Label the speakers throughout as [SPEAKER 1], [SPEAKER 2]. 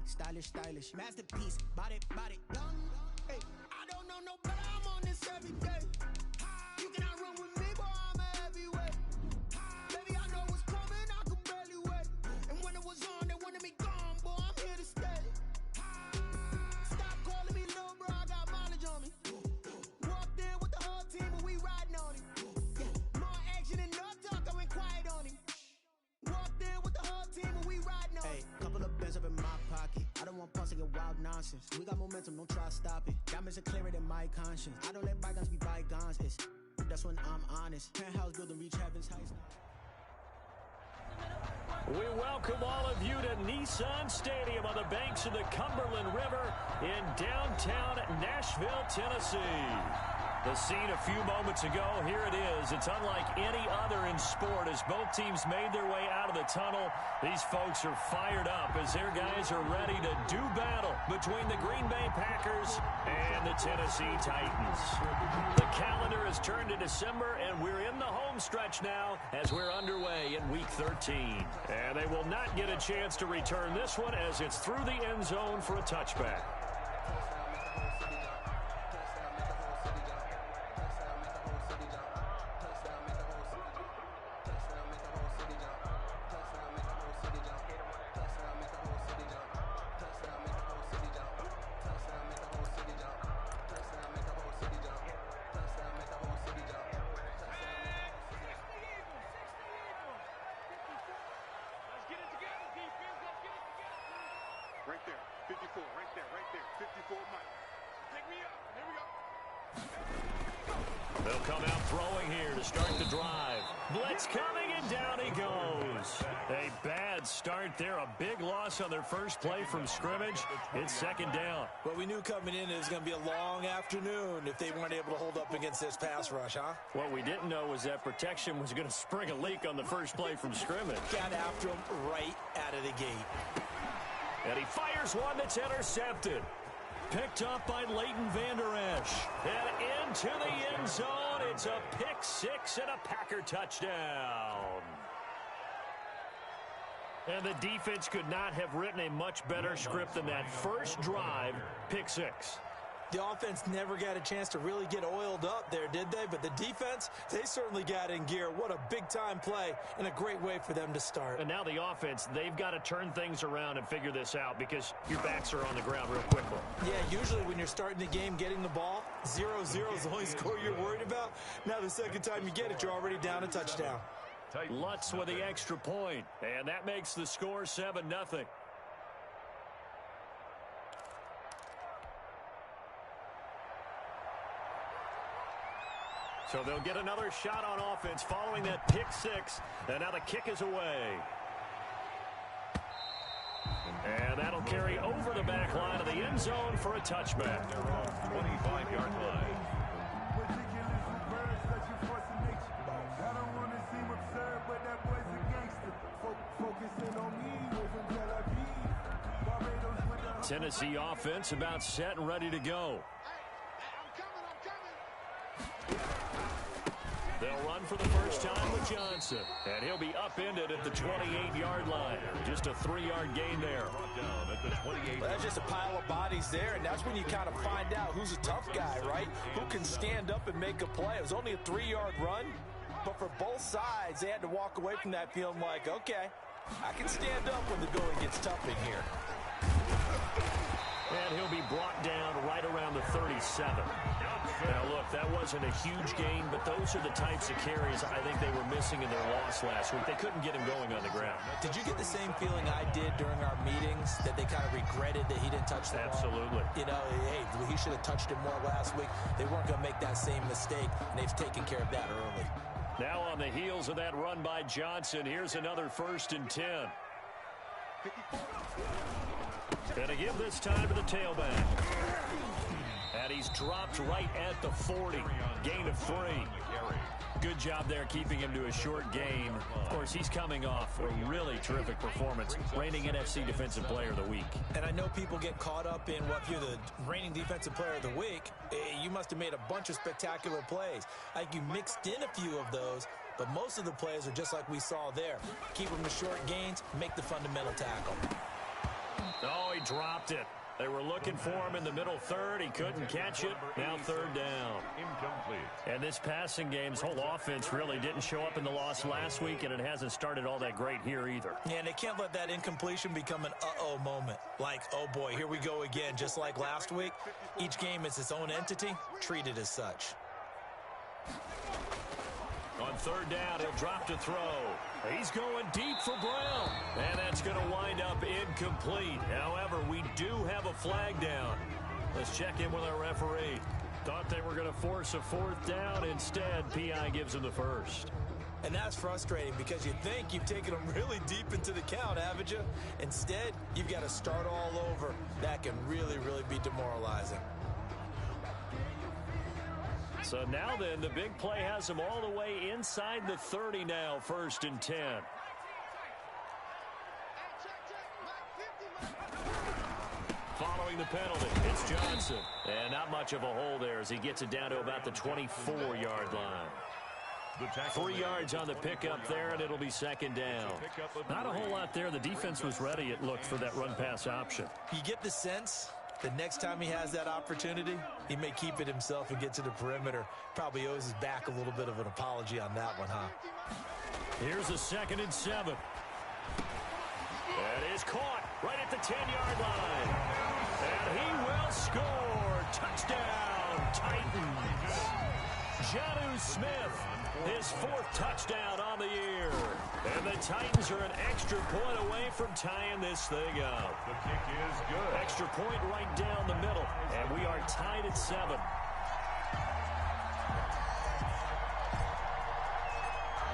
[SPEAKER 1] stylish, stylish. Masterpiece, body, young. Hey, I don't know no better, I'm on this every day. You cannot run with me, boy, I'm a heavyweight. Baby, I know what's coming, I can barely wait. And when it was on, they wanted me gone, boy, I'm here to stay. Stop calling me little bro, I got mileage on me. Walked in with the whole team and we riding on him. Yeah, more action and no talk, I went quiet on him. Walked in with the whole team and we riding on him. Hey, couple of bands up in my pocket. I don't want pulse to get wild nonsense. We got momentum, don't try to stop it. Diamonds are clearer than my conscience. I don't let bygones be bygones. That's when I'm honest. Penthouse building reach heaven's heights.
[SPEAKER 2] We welcome all of you to Nissan Stadium on the banks of the Cumberland River in downtown Nashville, Tennessee. The scene a few moments ago, here it is. It's unlike any other in sport as both teams made their way out of the tunnel. These folks are fired up as their guys are ready to do battle between the Green Bay Packers and the Tennessee Titans. The calendar has turned to December, and we're in the home stretch now as we're underway in Week 13. And they will not get a chance to return this one as it's through the end zone for a touchback.
[SPEAKER 3] Right there, 54, right there, 54 Mike. Take me up, here we go.
[SPEAKER 2] They'll come out throwing here to start the drive. Blitz coming, and down he goes. A bad start there, a big loss on their first play from scrimmage. It's second down.
[SPEAKER 4] Well, we knew coming in it was going to be a long afternoon if they weren't able to hold up against this pass rush, huh?
[SPEAKER 2] What we didn't know was that protection was going to spring a leak on the first play from scrimmage.
[SPEAKER 4] Got after him right out of the gate.
[SPEAKER 2] And he fires one that's intercepted. Picked up by Leighton Vander Esch. And into the end zone. It's a pick six and a Packer touchdown. And the defense could not have written a much better script than that first drive, pick six.
[SPEAKER 4] The offense never got a chance to really get oiled up there, did they? But the defense, they certainly got in gear. What a big-time play and a great way for them to start.
[SPEAKER 2] And now the offense, they've got to turn things around and figure this out because your backs are on the ground real quickly.
[SPEAKER 4] Yeah, usually when you're starting the game, getting the ball, 0-0 is the only score you're worried about. Now the second time you get it, you're already down a touchdown.
[SPEAKER 2] Lutz with the extra point, and that makes the score 7-0. So they'll get another shot on offense following that pick six, and now the kick is away. And that'll carry over the back line of the end zone for a touchback.
[SPEAKER 3] They're on 25-yard line.
[SPEAKER 2] Tennessee offense about set and ready to go. They'll run for the first time with Johnson. And he'll be upended at the 28-yard line. Just a 3-yard gain there.
[SPEAKER 4] Well, that's just a pile of bodies there, and that's when you kind of find out who's a tough guy, right? Who can stand up and make a play. It was only a 3-yard run, but for both sides, they had to walk away from that feeling like, okay, I can stand up when the going gets tough in here.
[SPEAKER 2] And he'll be brought down right around the 37. Now, look, that wasn't a huge gain, but those are the types of carries I think they were missing in their loss last week. They couldn't get him going on the ground.
[SPEAKER 4] Did you get the same feeling I did during our meetings, that they kind of regretted that he didn't touch the ball?
[SPEAKER 2] Absolutely.
[SPEAKER 4] You know, hey, he should have touched it more last week. They weren't going to make that same mistake, and they've taken care of that early.
[SPEAKER 2] Now on the heels of that run by Johnson, here's another 1st and 10. And to give this time to the tailback. And he's dropped right at the 40. Gain of 3. Good job there keeping him to a short gain. Of course, he's coming off a really terrific performance. Reigning NFC Defensive Player of the Week.
[SPEAKER 4] And I know people get caught up in what you're the reigning Defensive Player of the Week. You must have made a bunch of spectacular plays. Like you mixed in a few of those, but most of the plays are just like we saw there. Keep them to short gains, make the fundamental tackle.
[SPEAKER 2] Oh, he dropped it. They were looking for him in the middle third. He couldn't catch it. Now third down.
[SPEAKER 5] Incomplete.
[SPEAKER 2] And this passing game's whole offense really didn't show up in the loss last week, and it hasn't started all that great here either.
[SPEAKER 4] Yeah, and they can't let that incompletion become an uh-oh moment. Like, oh boy, here we go again. Just like last week, each game is its own entity, treated as such.
[SPEAKER 2] On third down, he'll drop to throw. He's going deep for Brown. And that's going to wind up incomplete. However, we do have a flag down. Let's check in with our referee. Thought they were going to force a fourth down. Instead, PI gives him the first.
[SPEAKER 4] And that's frustrating because you think you've taken them really deep into the count, haven't you? Instead, you've got to start all over. That can really, really be demoralizing.
[SPEAKER 2] So now then, the big play has them all the way inside the 30 now, 1st and 10. Following the penalty, it's Johnson. And not much of a hole there as he gets it down to about the 24-yard line. 3 yards on the pickup there, and it'll be 2nd down. Not a whole lot there. The defense was ready, it looked, for that run-pass option.
[SPEAKER 4] You get the sense the next time he has that opportunity, he may keep it himself and get to the perimeter. Probably owes his back a little bit of an apology on that one, huh?
[SPEAKER 2] Here's a 2nd and 7. That is caught right at the 10-yard line. And he will score. Touchdown, Titans. Jonnu Smith, his 4th touchdown on the year. And the Titans are an extra point away from tying this thing up.
[SPEAKER 5] The kick is good.
[SPEAKER 2] Extra point right down the middle. And we are tied at 7.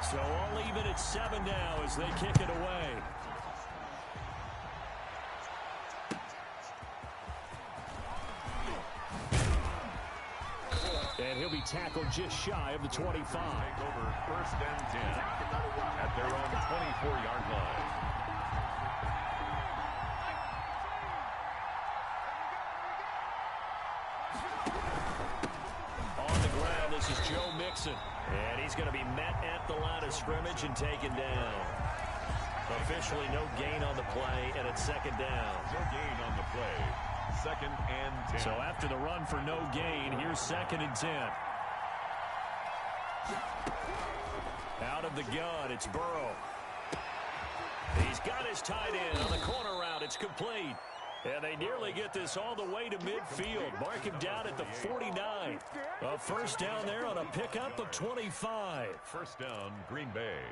[SPEAKER 2] So all even at 7 now as they kick it away. And he'll be tackled just shy of the 25.
[SPEAKER 5] Take over 1st and 10 at their own 24-yard line.
[SPEAKER 2] On the ground, this is Joe Mixon. And he's going to be met at the line of scrimmage and taken down. Officially no gain on the play, and it's 2nd down.
[SPEAKER 5] No gain on the play. 2nd and 10.
[SPEAKER 2] So after the run for no gain, here's 2nd and 10. Out of the gun, it's Burrow. He's got his tight end on the corner route. It's complete. And they nearly get this all the way to midfield. Mark him down at the 49. A 1st down there on a pickup of 25.
[SPEAKER 5] 1st down, Green Bay.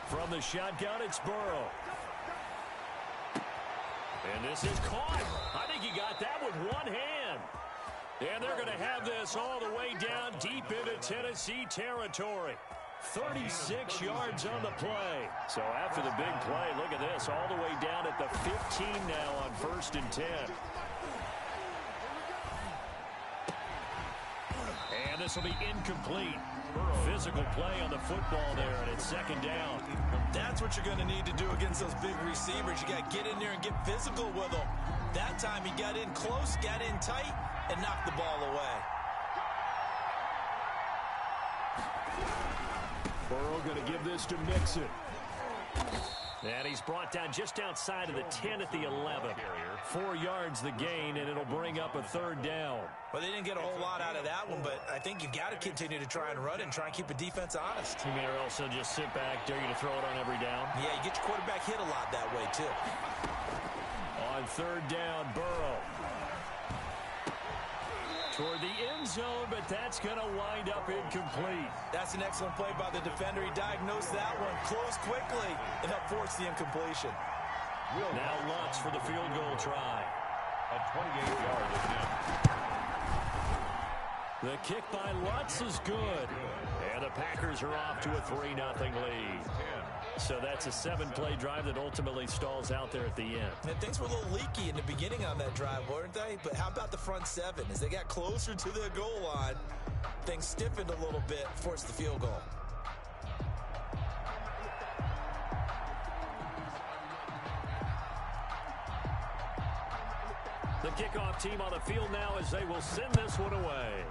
[SPEAKER 2] From the shotgun, it's Burrow. And this is caught. I think he got that with one hand. And they're going to have this all the way down deep into Tennessee territory. 36 yards on the play. So after the big play, look at this, all the way down at the 15 now on 1st and 10. And this will be incomplete. Physical play on the football there, and it's 2nd down.
[SPEAKER 4] That's what you're going to need to do against those big receivers. You got to get in there and get physical with them. That time he got in close, got in tight, and knocked the ball away.
[SPEAKER 2] Burrow going to give this to Mixon. And he's brought down just outside of the 10 at the 11. 4 yards the gain, and it'll bring up a 3rd down.
[SPEAKER 4] Well, they didn't get a whole lot out of that one, but I think you've got to continue to try and run and try and keep the defense honest.
[SPEAKER 2] You mean, or else they'll just sit back, dare you to throw it on every down?
[SPEAKER 4] Yeah, you get your quarterback hit a lot that way, too.
[SPEAKER 2] On 3rd down, Burrow. Toward the end zone, but that's going to wind up incomplete.
[SPEAKER 4] That's an excellent play by the defender. He diagnosed that one, closed quickly, and helped force the incompletion.
[SPEAKER 2] Now Lutz for the field goal try.
[SPEAKER 5] A 28-yard attempt.
[SPEAKER 2] The kick by Lutz is good. And the Packers are off to a 3-0 lead. So that's a 7-play drive that ultimately stalls out there at the end.
[SPEAKER 4] And things were a little leaky in the beginning on that drive, weren't they? But how about the front 7? As they got closer to the goal line, things stiffened a little bit, forced the field goal.
[SPEAKER 2] The kickoff team on the field now as they will send this one away.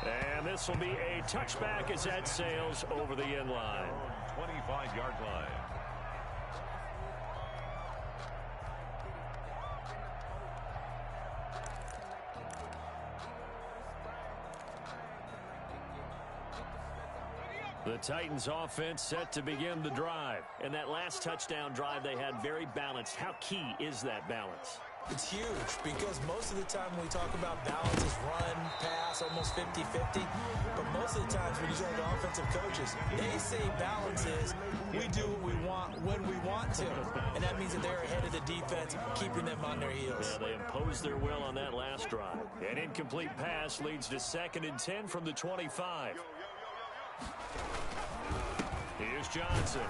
[SPEAKER 2] And this will be a touchback as that sails over the end line.
[SPEAKER 5] 25-yard line.
[SPEAKER 2] The Titans offense set to begin the drive. And that last touchdown drive they had very balanced. How key is that balance?
[SPEAKER 4] It's huge because most of the time when we talk about balance is run, pass, almost 50-50. But most of the times when you talk to offensive coaches, they say balance is we do what we want when we want to. And that means that they're ahead of the defense, keeping them on their heels.
[SPEAKER 2] Yeah, they imposed their will on that last drive. An incomplete pass leads to 2nd and 10 from the 25. Here's Johnson.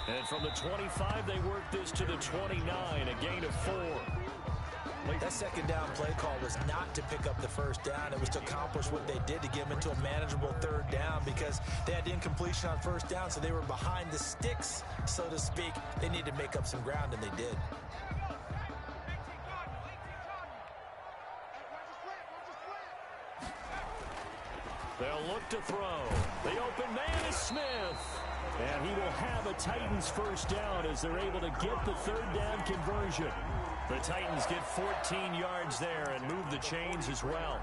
[SPEAKER 2] And from the 25, they work this to the 29, a gain of 4.
[SPEAKER 4] That second down play call was not to pick up the first down. It was to accomplish what they did to get them into a manageable 3rd down because they had incompletion on 1st down, so they were behind the sticks, so to speak. They needed to make up some ground, and they did.
[SPEAKER 2] They'll look to throw. The open man is Smith. And he will have a Titans first down as they're able to get the 3rd down conversion. The Titans get 14 yards there and move the chains as well.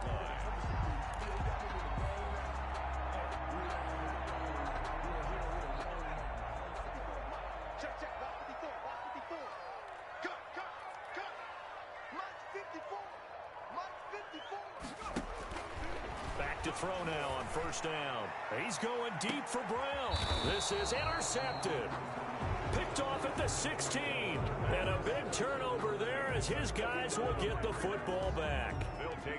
[SPEAKER 2] Back to throw now on 1st down. He's going deep for Brown. This is intercepted. Picked off at the 16. And a big turnover there as his guys will get the football back.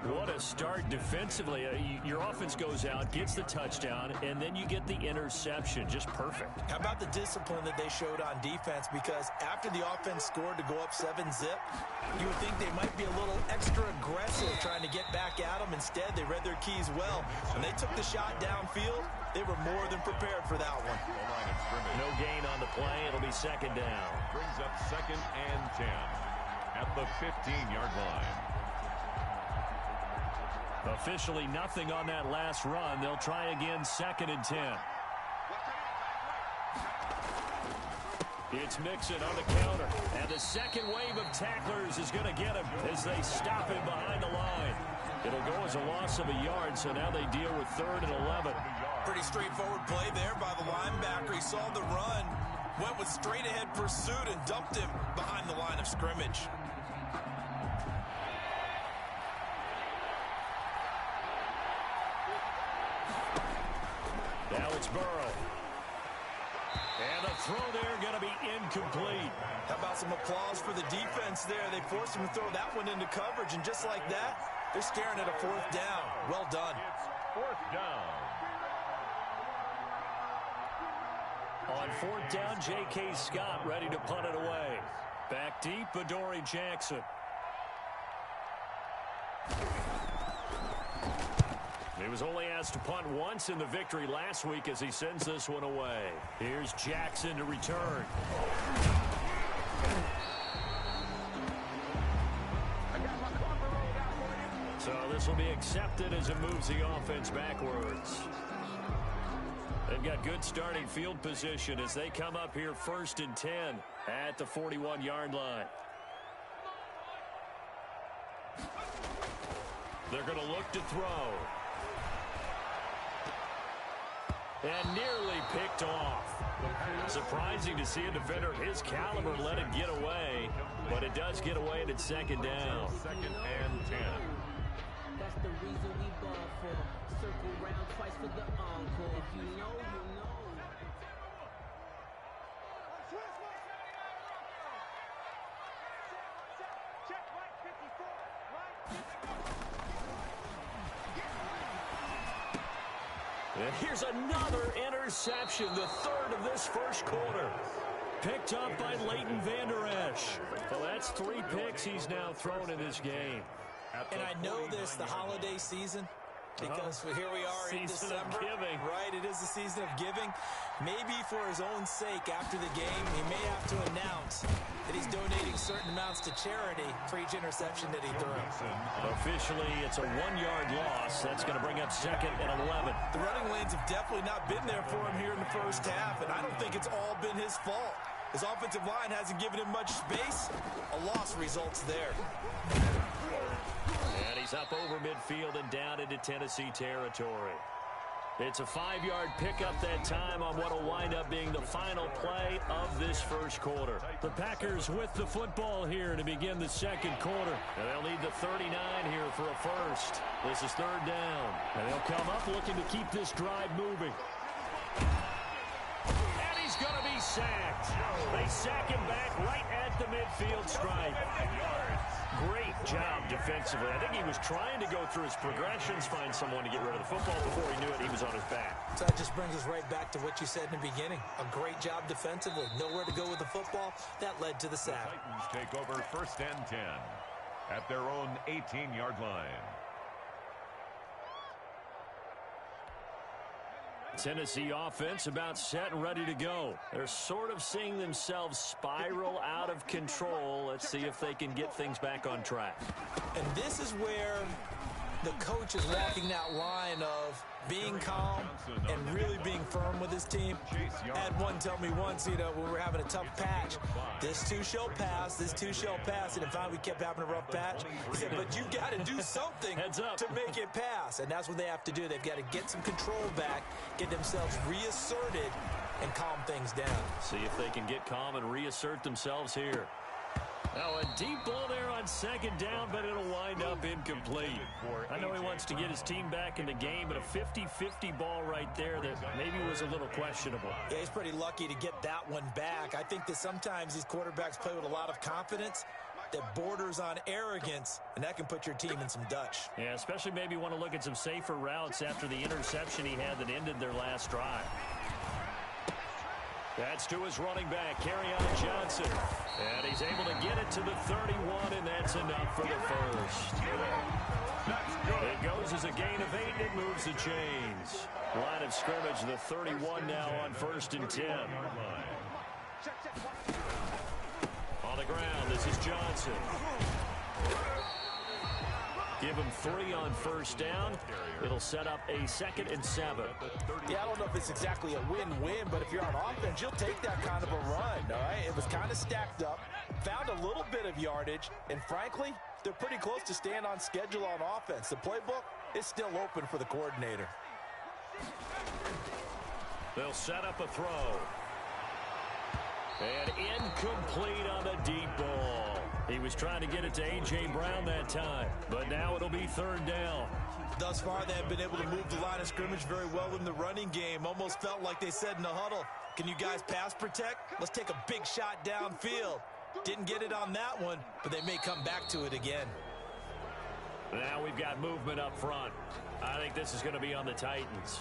[SPEAKER 2] What a start defensively. Your offense goes out, gets the touchdown, and then you get the interception. Just perfect.
[SPEAKER 4] How about the discipline that they showed on defense? Because after the offense scored to go up 7-zip, you would think they might be a little extra aggressive trying to get back at them. Instead, they read their keys well. When they took the shot downfield, they were more than prepared for that one.
[SPEAKER 2] No gain on the play. It'll be 2nd down.
[SPEAKER 5] Brings up 2nd and 10 at the 15-yard line.
[SPEAKER 2] Officially nothing on that last run. They'll try again 2nd and 10. It's Mixon on the counter. And the second wave of tacklers is going to get him as they stop him behind the line. It'll go as a loss of a yard, so now they deal with 3rd and 11.
[SPEAKER 4] Pretty straightforward play there by the linebacker. He saw the run, went with straight-ahead pursuit, and dumped him behind the line of scrimmage.
[SPEAKER 2] Now it's Burrow. And the throw there going to be incomplete.
[SPEAKER 4] How about some applause for the defense there? They forced him to throw that one into coverage, and just like that, they're staring at a 4th down. Well done.
[SPEAKER 5] It's 4th down.
[SPEAKER 2] On 4th down, J.K. Scott ready to punt it away. Back deep, Adoree Jackson. He was only asked to punt once in the victory last week as he sends this one away. Here's Jackson to return. So this will be accepted as it moves the offense backwards. They've got good starting field position as they come up here 1st and 10 at the 41-yard line. They're going to look to throw. And nearly picked off. Surprising to see a defender of his caliber let it get away, but it does get away and it's 2nd down.
[SPEAKER 5] 2nd and 10.
[SPEAKER 6] That's the reason we ball for. Circle round twice for the encore. If you know, you know.
[SPEAKER 3] Check right 54. Right.
[SPEAKER 2] And here's another interception, the 3rd of this 1st quarter. Picked up by Leighton Vander Esch. Well, that's 3 picks he's now thrown in this game.
[SPEAKER 4] And I know this, the holiday season, because here we are in
[SPEAKER 2] December.
[SPEAKER 4] December.
[SPEAKER 2] Giving.
[SPEAKER 4] Right, it is the season of giving. Maybe for his own sake after the game, he may have to announce that he's donating certain amounts to charity for each interception that he threw.
[SPEAKER 2] Officially, it's a 1-yard loss. That's going to bring up 2nd and 11.
[SPEAKER 4] The running lanes have definitely not been there for him here in the first half, and I don't think it's all been his fault. His offensive line hasn't given him much space. A loss results there.
[SPEAKER 2] And he's up over midfield and down into Tennessee territory. It's a 5-yard pickup that time on what will wind up being the final play of this first quarter. The Packers with the football here to begin the second quarter. And they'll need the 39 here for a first. This is 3rd down. And they'll come up looking to keep this drive moving. And he's going to be sacked. They sack him back right at the midfield stripe. Great job defensively. I think he was trying to go through his progressions, find someone to get rid of the football. Before he knew it, he was on his back.
[SPEAKER 4] So that just brings us right back to what you said in the beginning. A great job defensively. Nowhere to go with the football. That led to the sack.
[SPEAKER 5] The Titans take over 1st and 10 at their own 18-yard line.
[SPEAKER 2] Tennessee offense about set and ready to go. They're sort of seeing themselves spiral out of control. Let's see if they can get things back on track.
[SPEAKER 4] And this is where the coach is walking that line of being calm and really being firm with his team. I had one tell me once, when we were having a tough patch, this too shall pass, this too shall pass. And in fact, we kept having a rough patch. He said, but you've got to do something to make it pass. And that's what they have to do. They've got to get some control back, get themselves reasserted, and calm things down.
[SPEAKER 2] See if they can get calm and reassert themselves here. Now a deep ball there on 2nd down, but it'll wind up incomplete. I know he wants to get his team back in the game, but a 50-50 ball right there that maybe was a little questionable.
[SPEAKER 4] Yeah, he's pretty lucky to get that one back. I think that sometimes these quarterbacks play with a lot of confidence that borders on arrogance, and that can put your team in some Dutch.
[SPEAKER 2] Yeah, especially maybe want to look at some safer routes after the interception he had that ended their last drive. That's to his running back, Kerryon Johnson. And he's able to get it to the 31, and that's enough for the first. It goes as a gain of 8, and it moves the chains. Line of scrimmage, the 31 now on 1st and 10. On the ground, this is Johnson. Give him 3 on 1st down. It'll set up a 2nd and 7.
[SPEAKER 4] Yeah, I don't know if it's exactly a win-win, but if you're on offense, you'll take that kind of a run, all right? It was kind of stacked up, found a little bit of yardage, and frankly, they're pretty close to staying on schedule on offense. The playbook is still open for the coordinator.
[SPEAKER 2] They'll set up a throw. And incomplete on the deep ball. He was trying to get it to A.J. Brown that time, but now it'll be 3rd down.
[SPEAKER 4] Thus far, they have been able to move the line of scrimmage very well in the running game. Almost felt like they said in the huddle, can you guys pass protect? Let's take a big shot downfield. Didn't get it on that one, but they may come back to it again.
[SPEAKER 2] Now we've got movement up front. I think this is going to be on the Titans.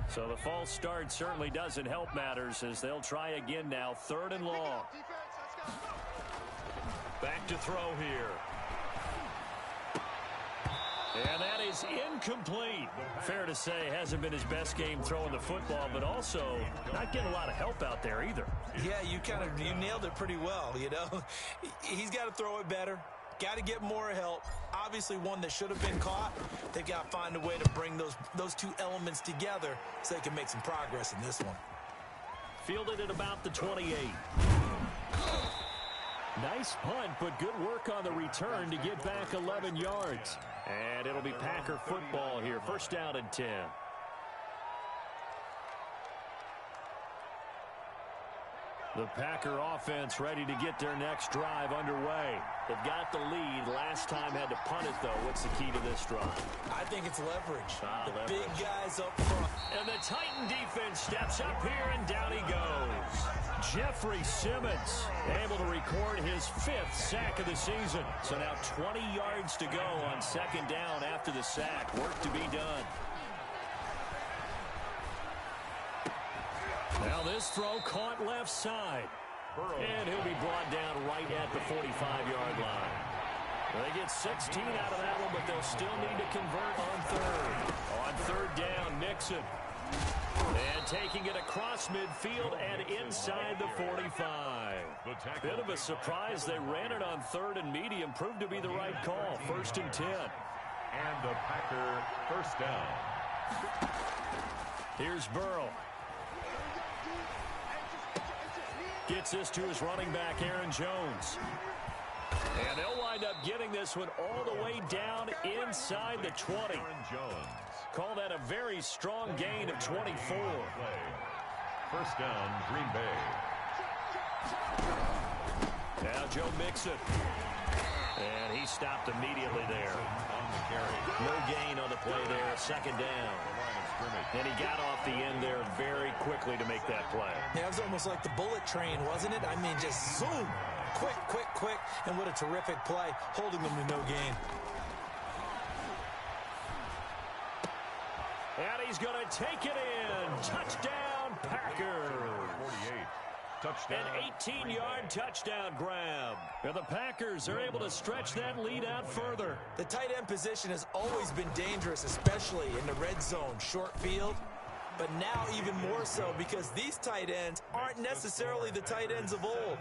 [SPEAKER 2] So the false start certainly doesn't help matters as they'll try again now. 3rd and long. Back to throw here. And that is incomplete. Fair to say, hasn't been his best game throwing the football, but also not getting a lot of help out there either.
[SPEAKER 4] Yeah, you nailed it pretty well, He's got to throw it better. Got to get more help. Obviously one that should have been caught. They've got to find a way to bring those two elements together so they can make some progress in this one.
[SPEAKER 2] Fielded at about the 28. Nice punt, but good work on the return to get back 11 yards. And it'll be Packer football here. 1st down and 10. The Packer offense ready to get their next drive underway. They've got the lead. Last time had to punt it, though. What's the key to this drive?
[SPEAKER 4] I think it's leverage.
[SPEAKER 2] Leverage.
[SPEAKER 4] Big guys up front.
[SPEAKER 2] And the Titan defense steps up here, and down he goes. Jeffrey Simmons able to record his 5th sack of the season. So now 20 yards to go on 2nd down after the sack. Work to be done. Now this throw caught left side. And he'll be brought down right at the 45-yard line. They get 16 out of that one, but they'll still need to convert on third. On third down, Mixon. And taking it across midfield and inside the 45. Bit of a surprise. They ran it on third and medium. Proved to be the right call. 1st and 10.
[SPEAKER 5] And the Packer first down.
[SPEAKER 2] Here's Burrow. Gets this to his running back, Aaron Jones. And they'll wind up getting this one all the way down inside the 20. Call that a very strong gain of 24.
[SPEAKER 5] First down, Green Bay.
[SPEAKER 2] Now Joe Mixon. And he stopped immediately there. No gain on the play there. 2nd down. And he got off the end there very quickly to make that play.
[SPEAKER 4] Yeah, it was almost like the bullet train, wasn't it? I mean, just zoom. Quick, quick, quick. And what a terrific play, holding them to no gain.
[SPEAKER 2] And he's going to take it in. Touchdown, Packers.
[SPEAKER 5] 48. Touchdown.
[SPEAKER 2] An 18-yard touchdown grab. And the Packers are able to stretch that lead out further.
[SPEAKER 4] The tight end position has always been dangerous, especially in the red zone, short field. But now even more so because these tight ends aren't necessarily the tight ends of old.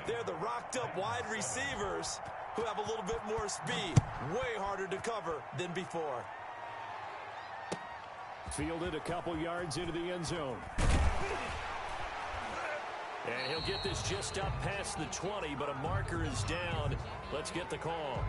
[SPEAKER 4] They're the rocked-up wide receivers who have a little bit more speed. Way harder to cover than before.
[SPEAKER 2] Fielded a couple yards into the end zone. And he'll get this just up past the 20, but a marker is down. Let's get the call.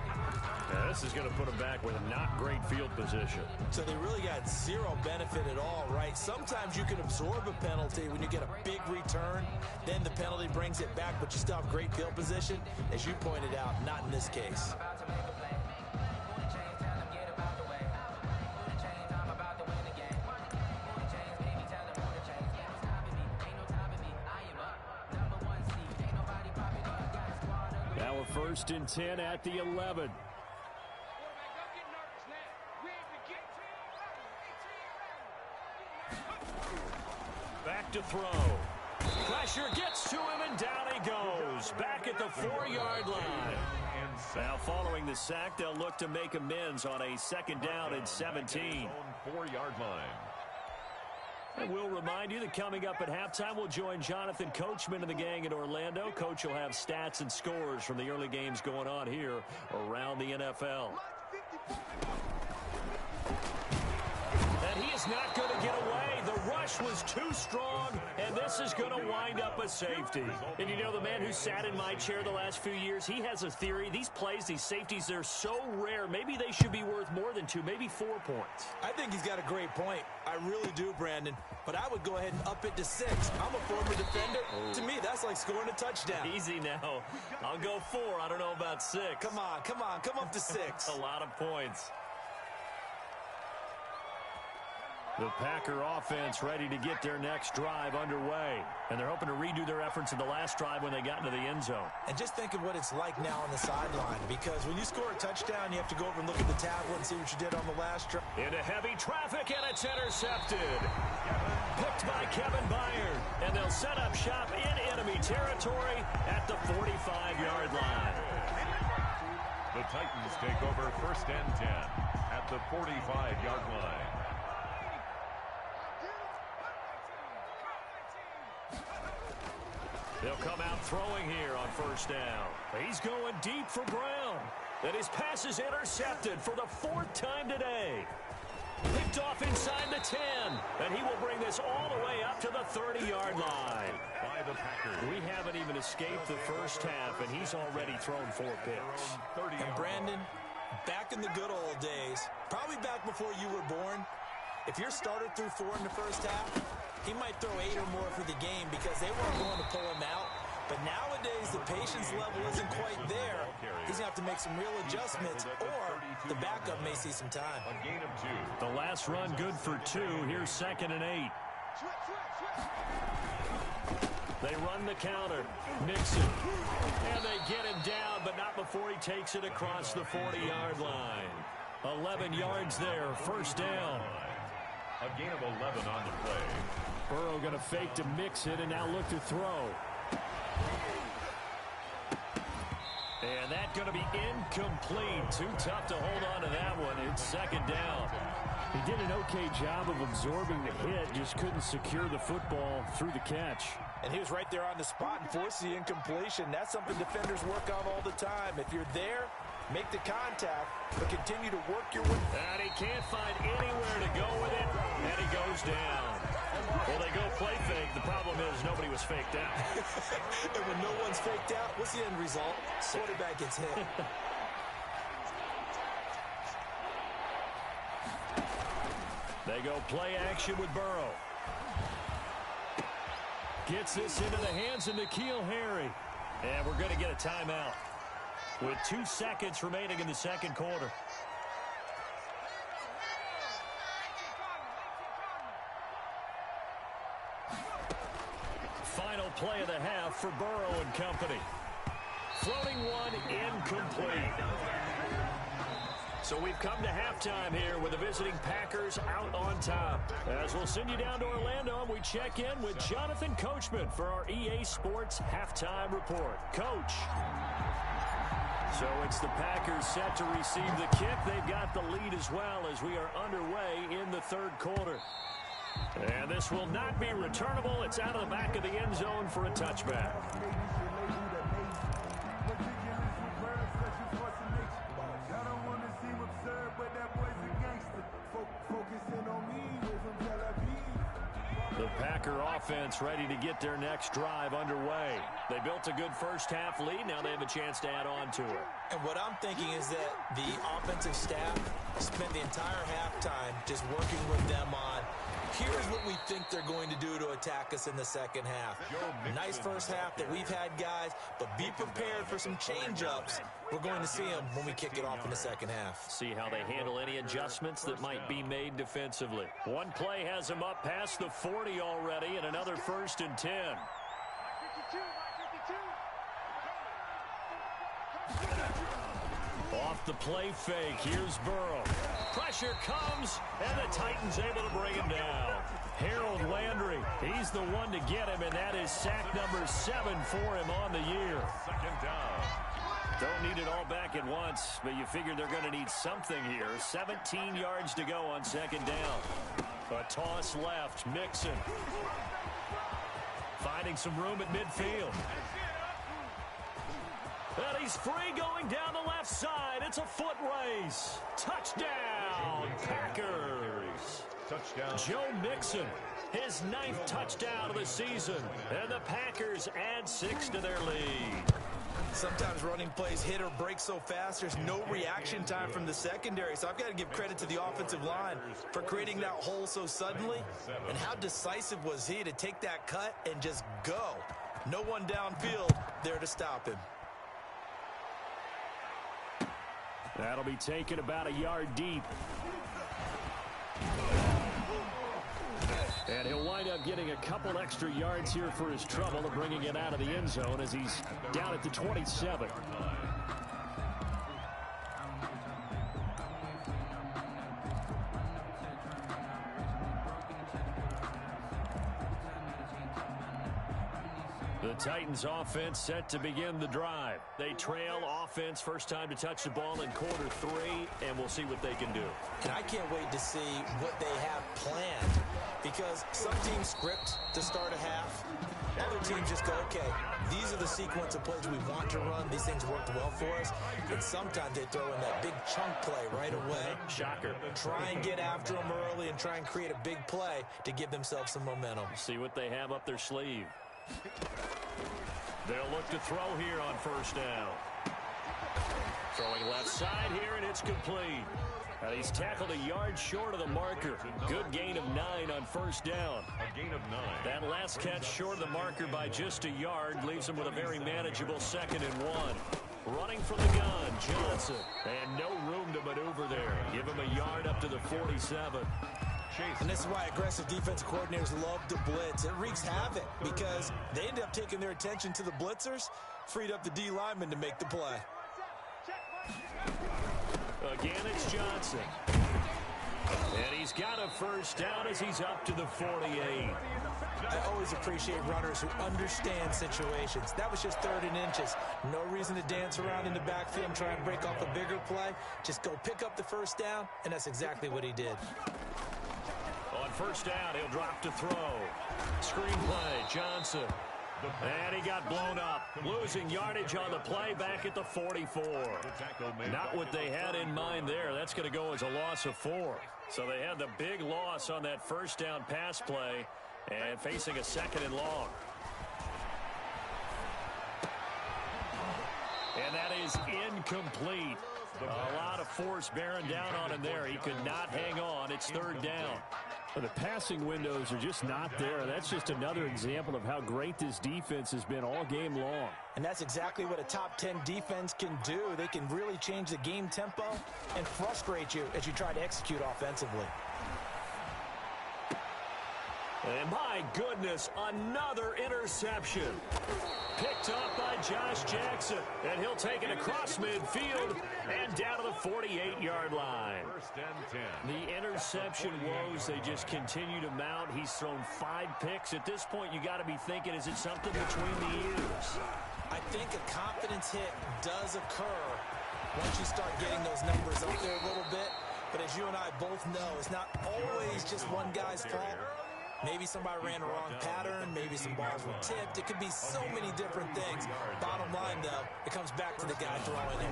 [SPEAKER 2] Now, this is going to put him back with a not great field position.
[SPEAKER 4] So they really got zero benefit at all, right? Sometimes you can absorb a penalty when you get a big return. Then the penalty brings it back, but you still have great field position. As you pointed out, not in this case.
[SPEAKER 2] Now a 1st and 10 at the 11. Back to throw. Pressure gets to him, and down he goes. Back at the 4-yard line. Now following the sack, they'll look to make amends on a 2nd down and 17.
[SPEAKER 5] 4-yard line.
[SPEAKER 2] And we'll remind you that coming up at halftime, we'll join Jonathan Coachman and the gang in Orlando. Coach will have stats and scores from the early games going on here around the NFL. And he is not going to get away. The rush was too strong, and this is going to wind up a safety. And you know, the man who sat in my chair the last few years, he has a theory. These plays, these safeties, they're so rare. Maybe they should be worth more than 2, maybe 4 points.
[SPEAKER 4] I think he's got a great point. I really do, Brandon. But I would go ahead and up it to 6. I'm a former defender. Oh. To me, that's like scoring a touchdown.
[SPEAKER 2] Easy now. I'll go 4. I don't know about 6.
[SPEAKER 4] Come on, come on. Come up to 6.
[SPEAKER 2] A lot of points. The Packer offense ready to get their next drive underway. And they're hoping to redo their efforts in the last drive when they got into the end zone.
[SPEAKER 4] And just think of what it's like now on the sideline. Because when you score a touchdown, you have to go over and look at the tablet and see what you did on the last drive.
[SPEAKER 2] Into heavy traffic, and it's intercepted. Picked by Kevin Byard. And they'll set up shop in enemy territory at the 45-yard line.
[SPEAKER 5] The Titans take over 1st and 10 at the 45-yard line.
[SPEAKER 2] They'll come out throwing here on 1st down. He's going deep for Brown. And his pass is intercepted for the 4th time today. Picked off inside the 10. And he will bring this all the way up to the 30-yard line.
[SPEAKER 5] By the Packers.
[SPEAKER 2] We haven't even escaped the first half, and he's already thrown 4 picks.
[SPEAKER 4] And Brandon, back in the good old days, probably back before you were born, if your starter threw 4 in the first half, he might throw 8 or more for the game because they weren't going to pull him out. But nowadays, the patience level isn't quite there. He's going to have to make some real adjustments, or the backup may see some time.
[SPEAKER 5] A gain of 2.
[SPEAKER 2] The last run good for 2. Here's 2nd and 8. They run the counter. Mixon. And they get him down, but not before he takes it across the 40-yard line. 11 yards there. 1st down.
[SPEAKER 5] A gain of 11 on the play.
[SPEAKER 2] Burrow going to fake to mix it and now look to throw. And that's going to be incomplete. Too tough to hold on to that one. It's second down. He did an okay job of absorbing the hit, just couldn't secure the football through the catch.
[SPEAKER 4] And he was right there on the spot and forced the incompletion. That's something defenders work on all the time. If you're there, make the contact, but continue to work your way.
[SPEAKER 2] And he can't find anywhere to go with it, and he goes down. Well, they go play fake. The problem is nobody was faked out.
[SPEAKER 4] And when no one's faked out, what's the end result? Quarterback gets hit.
[SPEAKER 2] They go play action with Burrow. Gets this into the hands of N'Keal Harry. And we're going to get a timeout with 2 seconds remaining in the second quarter. Final play of the half for Burrow and company. Floating one, incomplete. So we've come to halftime here with the visiting Packers out on top. As we'll send you down to Orlando, and we check in with Jonathan Coachman for our EA Sports Halftime Report. Coach. So it's the Packers set to receive the kick. They've got the lead as well as we are underway in the third quarter. And this will not be returnable. It's out of the back of the end zone for a touchback. The Packer offense ready to get their next drive underway. They built a good first half lead. Now they have a chance to add on to it.
[SPEAKER 4] And what I'm thinking is that the offensive staff spent the entire halftime just working with them on, here's what we think they're going to do to attack us in the second half. Nice first half that we've had, guys, but be prepared for some change-ups. We're going to see them when we kick it off in the second half.
[SPEAKER 2] See how they handle any adjustments that might be made defensively. One play has them up past the 40 already, and another 1st and 10. Off the play fake, here's Burrow. Pressure comes, and the Titans able to bring him down. Harold Landry, he's the one to get him, and that is sack number 7 for him on the year.
[SPEAKER 5] Second down.
[SPEAKER 2] Don't need it all back at once, but you figure they're going to need something here. 17 yards to go on second down. A toss left, Mixon. Finding some room at midfield. And he's free going down the left side. It's a foot race. Touchdown, Packers.
[SPEAKER 5] Touchdown.
[SPEAKER 2] Joe Mixon, his 9th touchdown of the season. And the Packers add 6 to their lead.
[SPEAKER 4] Sometimes running plays hit or break so fast, there's no reaction time from the secondary. So I've got to give credit to the offensive line for creating that hole so suddenly. And how decisive was he to take that cut and just go? No one downfield there to stop him.
[SPEAKER 2] That'll be taken about a yard deep. And he'll wind up getting a couple extra yards here for his trouble of bringing it out of the end zone as he's down at the 27. The Titans offense set to begin the drive. They trail offense first time to touch the ball in quarter 3, and we'll see what they can do.
[SPEAKER 4] And I can't wait to see what they have planned, because some teams script to start a half. Other teams just go, okay, these are the sequence of plays we want to run. These things worked well for us. And sometimes they throw in that big chunk play right away.
[SPEAKER 2] Shocker.
[SPEAKER 4] Try and get after them early and try and create a big play to give themselves some momentum.
[SPEAKER 2] See what they have up their sleeve. They'll look to throw here on first down. Throwing left side here, and it's complete. And he's tackled a yard short of the marker. Good gain of 9 on first down.
[SPEAKER 5] A gain of 9.
[SPEAKER 2] That last catch short of the marker by just a yard leaves him with a very manageable 2nd and 1. Running from the gun, Johnson. And no room to maneuver there. Give him a yard up to the 47.
[SPEAKER 4] And this is why aggressive defensive coordinators love to blitz. It wreaks havoc because they end up taking their attention to the blitzers, freed up the D lineman to make the play.
[SPEAKER 2] Again, it's Johnson. And he's got a first down as he's up to the 48.
[SPEAKER 4] I always appreciate runners who understand situations. That was just 3rd and inches. No reason to dance around in the backfield and try and break off a bigger play. Just go pick up the first down, and that's exactly what he did.
[SPEAKER 2] On first down, he'll drop to throw. Screenplay, Johnson. And he got blown up, losing yardage on the play back at the 44. Not what they had in mind there. That's going to go as a loss of 4. So they had the big loss on that first down pass play and facing a 2nd and long. And that is incomplete. A lot of force bearing down on him there. He could not hang on. It's 3rd down.
[SPEAKER 7] Well, the passing windows are just not there. That's just another example of how great this defense has been all game long.
[SPEAKER 4] And that's exactly what a top 10 defense can do. They can really change the game tempo and frustrate you as you try to execute offensively.
[SPEAKER 2] And my goodness, another interception. Picked up by Josh Jackson. And he'll take it across midfield and down to the 48-yard line.
[SPEAKER 5] 1st and 10.
[SPEAKER 2] The interception woes, they just continue to mount. He's thrown 5 picks. At this point, you got to be thinking, is it something between the ears?
[SPEAKER 4] I think a confidence hit does occur once you start getting those numbers up there a little bit. But as you and I both know, it's not always just one guy's fault. Maybe somebody ran a wrong pattern. Maybe some balls were tipped. It could be so many different things. Bottom line, though, it comes back to the guy throwing it.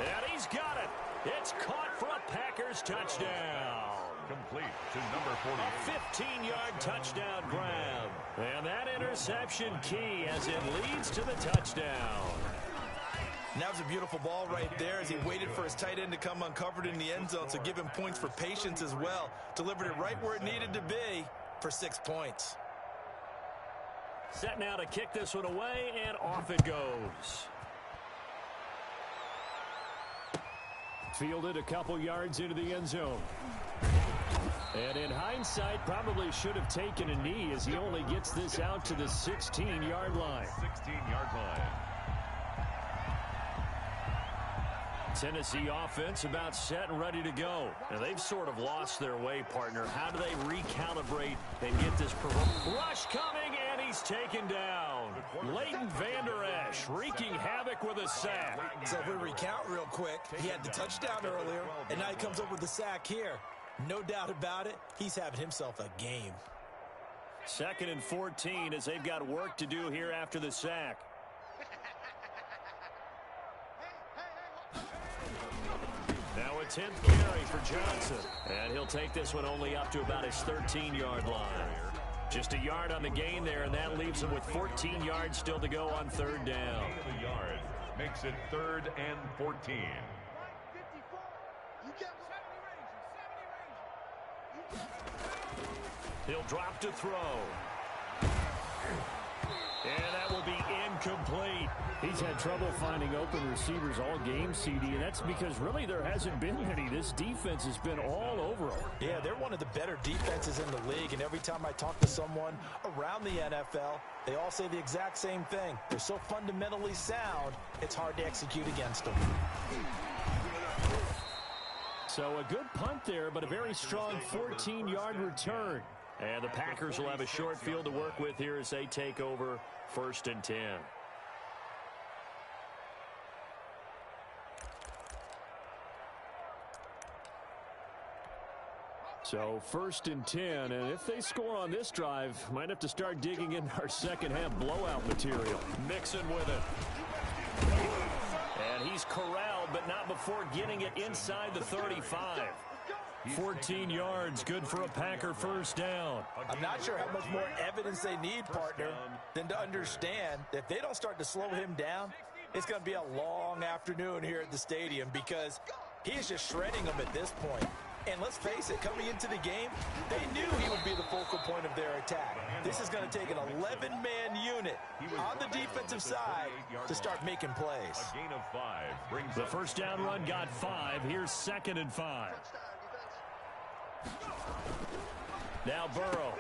[SPEAKER 2] And he's got it. It's caught for a Packers touchdown.
[SPEAKER 5] Complete to number 48.
[SPEAKER 2] A 15-yard touchdown grab. And that interception key as it leads to the touchdown.
[SPEAKER 8] And that was a beautiful ball right there as he waited for his tight end to come uncovered in the end zone, so give him points for patience as well. Delivered it right where it needed to be for 6 points.
[SPEAKER 2] Set now to kick this one away, and off it goes.
[SPEAKER 7] Fielded a couple yards into the end zone. And in hindsight, probably should have taken a knee as he only gets this out to the 16-yard line.
[SPEAKER 5] 16-yard line.
[SPEAKER 2] Tennessee offense about set and ready to go. Now they've sort of lost their way, partner. How do they recalibrate and get this rush coming, and he's taken down. Leighton Vander Esch wreaking havoc with a sack.
[SPEAKER 4] So if we recount real quick, he had the touchdown earlier, and now he comes up with the sack here. No doubt about it, he's having himself a game.
[SPEAKER 2] 2nd and 14 as they've got work to do here after the sack. Now a 10th carry for Johnson. And he'll take this one only up to about his 13-yard line. Just a yard on the gain there, and that leaves him with 14 yards still to go on 3rd down.
[SPEAKER 5] The yard makes it 3rd and 14.
[SPEAKER 2] He'll drop to throw. And that will be incomplete.
[SPEAKER 7] He's had trouble finding open receivers all game, CD, and that's because really there hasn't been many. This defense has been all over them.
[SPEAKER 4] Yeah, they're one of the better defenses in the league, and every time I talk to someone around the NFL, they all say the exact same thing. They're so fundamentally sound, it's hard to execute against them.
[SPEAKER 7] So a good punt there, but a very strong 14-yard return.
[SPEAKER 2] And the Packers will have a short field to work with here as they take over 1st and 10.
[SPEAKER 7] So 1st and 10, and if they score on this drive, might have to start digging in our second half blowout material.
[SPEAKER 2] Mixon with it. And he's corralled, but not before getting it inside the 35. 14 yards, good for a Packer first down.
[SPEAKER 4] I'm not sure how much more evidence they need, partner, than to understand that if they don't start to slow him down, it's going to be a long afternoon here at the stadium because he's just shredding them at this point. And let's face it, coming into the game, they knew he would be the focal point of their attack. This is going to take an 11-man unit on the defensive side to start making plays.
[SPEAKER 5] A gain of 5 brings
[SPEAKER 2] the first down run got 5. Here's 2nd and 5. Now Burrow.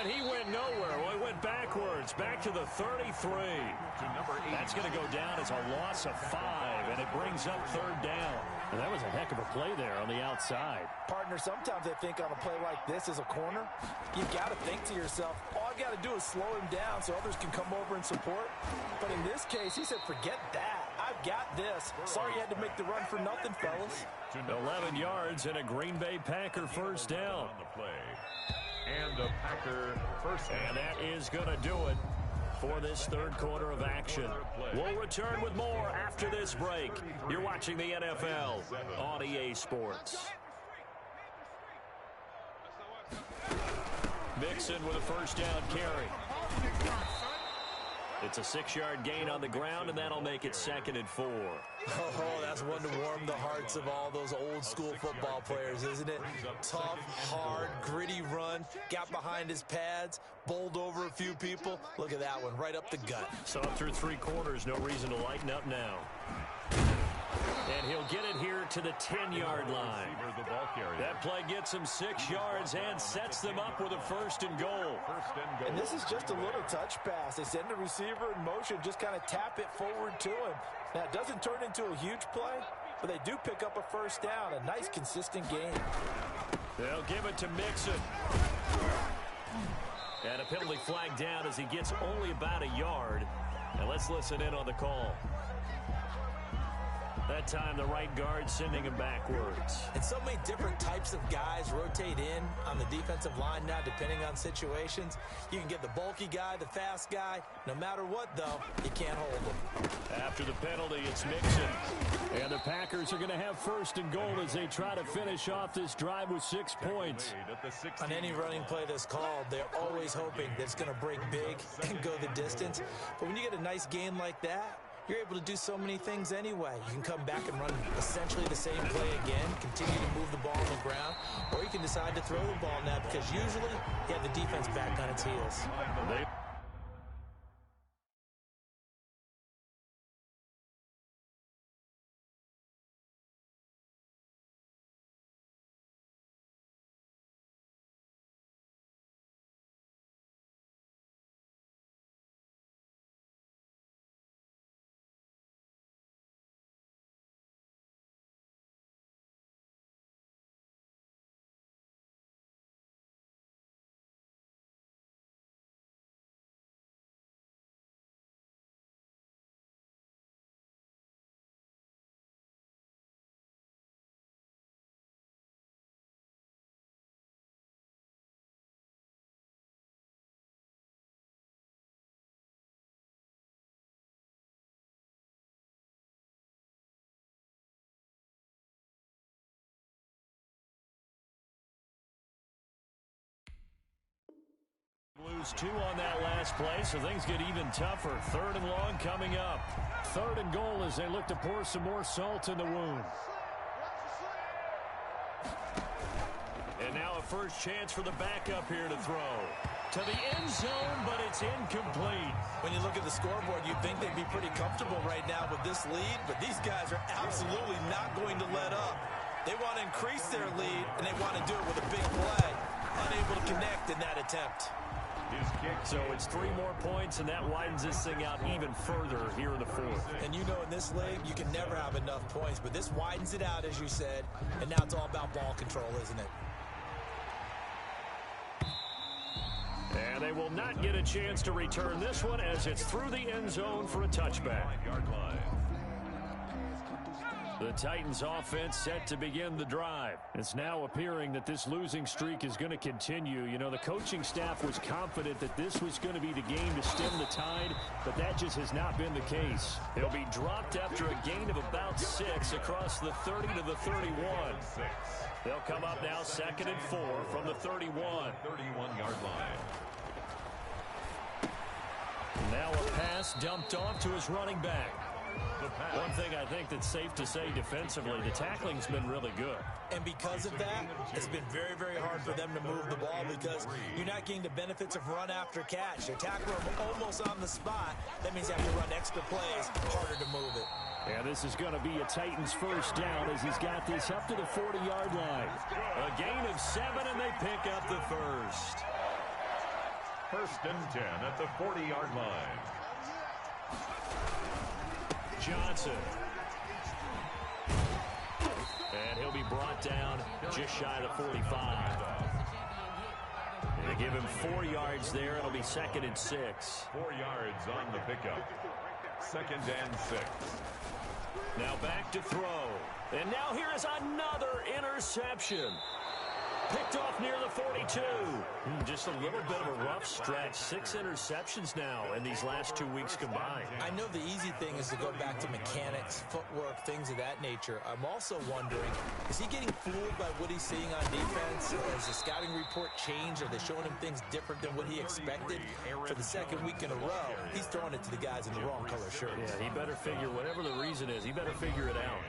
[SPEAKER 2] And he went nowhere. Well, he went backwards. it's back to the 33. That's going to go down as a loss of 5, and it brings up 3rd down.
[SPEAKER 7] And that was a heck of a play there on the outside.
[SPEAKER 4] Partner, sometimes I think on a play like this as a corner, you got to think to yourself, all I got to do is slow him down so others can come over and support. But in this case, he said, forget that. I've got this. Sorry you had to make the run for nothing, fellas.
[SPEAKER 2] 11 yards and a Green Bay Packer first down.
[SPEAKER 5] And a Packer first down.
[SPEAKER 2] And that is going to do it for this 3rd quarter of action. We'll return with more after this break. You're watching the NFL on EA Sports. Mixon with a first down carry. It's a 6-yard gain on the ground, and that'll make it 2nd and 4.
[SPEAKER 4] Oh, that's one to warm the hearts of all those old-school football players, isn't it? Tough, hard, gritty run, got behind his pads, bowled over a few people. Look at that one, right up the gut.
[SPEAKER 2] So up through 3 quarters, no reason to lighten up now. And he'll get it here to the 10-yard line. That play gets him 6 yards and sets them up with a 1st and goal.
[SPEAKER 4] And this is just a little touch pass. They send the receiver in motion, just kind of tap it forward to him. Now, it doesn't turn into a huge play, but they do pick up a 1st down, a nice, consistent gain.
[SPEAKER 2] They'll give it to Mixon. And a penalty flag down as he gets only about a yard. And let's listen in on the call. That time, the right guard sending him backwards.
[SPEAKER 4] And so many different types of guys rotate in on the defensive line now, depending on situations. You can get the bulky guy, the fast guy. No matter what, though, you can't hold them.
[SPEAKER 2] After the penalty, it's Mixon. And the Packers are going to have 1st and goal as they try to finish off this drive with 6 points.
[SPEAKER 4] On any running play that's called, they're always hoping that it's going to break big and go the distance. But when you get a nice gain like that, you're able to do so many things anyway. You can come back and run essentially the same play again, continue to move the ball on the ground, or you can decide to throw the ball now because usually you have the defense back on its heels.
[SPEAKER 2] Lose 2 on that last play, so things get even tougher. 3rd and long coming up. 3rd and goal as they look to pour some more salt in the wound. And now a first chance for the backup here to throw. To the end zone, but it's incomplete.
[SPEAKER 4] When you look at the scoreboard, you'd think they'd be pretty comfortable right now with this lead, but these guys are absolutely not going to let up. They want to increase their lead, and they want to do it with a big play. Unable to connect in that attempt.
[SPEAKER 2] So it's 3 more points, and that widens this thing out even further here in the 4th.
[SPEAKER 4] And you know in this league, you can never have enough points, but this widens it out, as you said, and now it's all about ball control, isn't it?
[SPEAKER 2] And they will not get a chance to return this one as it's through the end zone for a touchback. The Titans offense set to begin the drive. It's now appearing that this losing streak is going to continue. You know, the coaching staff was confident that this was going to be the game to stem the tide, but that just has not been the case. They'll be dropped after a gain of about 6 across the 30 to the 31. They'll come up now 2nd and 4 from the 31.
[SPEAKER 5] 31-yard line.
[SPEAKER 2] Now a pass dumped off to his running back. One thing I think that's safe to say defensively, the tackling's been really good.
[SPEAKER 4] And because of that, it's been very, very hard for them to move the ball because you're not getting the benefits of run after catch. They tackle them almost on the spot. That means they have to run extra plays, harder to move it.
[SPEAKER 2] And this is going to be a Titans first down as he's got this up to the 40-yard line. A gain of 7, and they pick up the first.
[SPEAKER 5] First and 10 at the 40-yard line.
[SPEAKER 2] Johnson. And he'll be brought down just shy of the 45. They give him 4 yards there. It'll be 2nd and 6.
[SPEAKER 5] 4 yards on the pickup. 2nd and 6.
[SPEAKER 2] Now back to throw. And now here is another interception. Picked off near the 42. Just a little bit of a rough stretch. 6 interceptions now in these last 2 weeks combined.
[SPEAKER 4] I know the easy thing is to go back to mechanics, footwork, things of that nature. I'm also wondering, is he getting fooled by what he's seeing on defense? Has the scouting report changed? Are they showing him things different than what he expected? For the 2nd week in a row, he's throwing it to the guys in the wrong color shirts.
[SPEAKER 2] Yeah, he better figure, whatever the reason is, he better figure it out.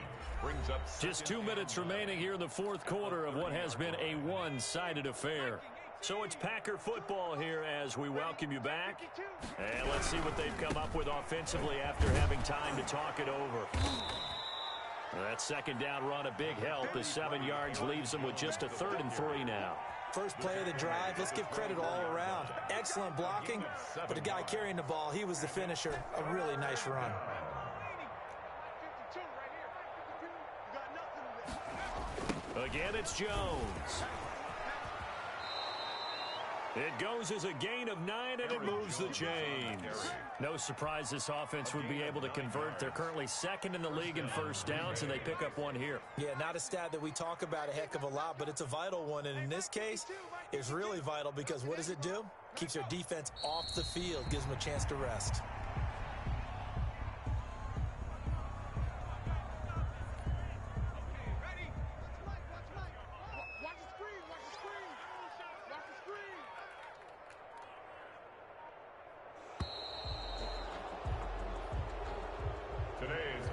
[SPEAKER 5] Brings up
[SPEAKER 2] just 2 minutes remaining here in the 4th quarter of what has been a one-sided affair. So it's Packer football here as we welcome you back. And let's see what they've come up with offensively after having time to talk it over. That 2nd down run, a big help. The 7 yards leaves them with just a 3rd and 3 now.
[SPEAKER 4] First play of the drive, let's give credit all around. Excellent blocking, but the guy carrying the ball, he was the finisher. A really nice run.
[SPEAKER 2] Again, it's Jones. It goes as a gain of 9, and it moves the chains. No surprise this offense would be able to convert. They're currently 2nd in the league in first downs, and they pick up 1 here.
[SPEAKER 4] Yeah, not a stat that we talk about a heck of a lot, but it's a vital one. And in this case, it's really vital because what does it do? Keeps their defense off the field, gives them a chance to rest.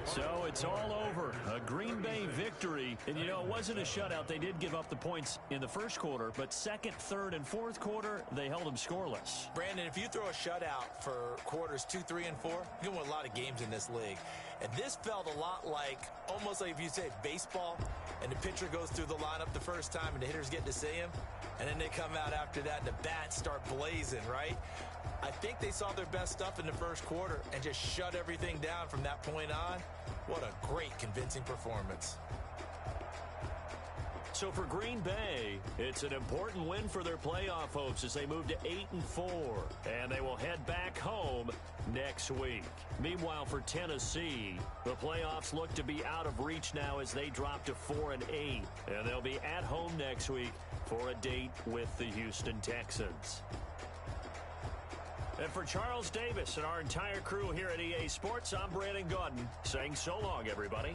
[SPEAKER 2] So it's all over. A Green Bay victory. And, you know, it wasn't a shutout. They did give up the points in the first quarter, but 2nd, 3rd, and 4th quarter, they held them scoreless.
[SPEAKER 4] Brandon, if you throw a shutout for quarters 2, 3, and 4, you can win a lot of games in this league. And this felt a lot like, almost like if you say baseball, and the pitcher goes through the lineup the first time, and the hitters get to see him, and then they come out after that, and the bats start blazing, right? I think they saw their best stuff in the first quarter and just shut everything down from that point on. What a great, convincing performance.
[SPEAKER 2] So for Green Bay, it's an important win for their playoff hopes as they move to 8-4, and they will head back home next week. Meanwhile, for Tennessee, the playoffs look to be out of reach now as they drop to 4-8, and they'll be at home next week for a date with the Houston Texans. And for Charles Davis and our entire crew here at EA Sports, I'm Brandon Gaudin saying so long, everybody.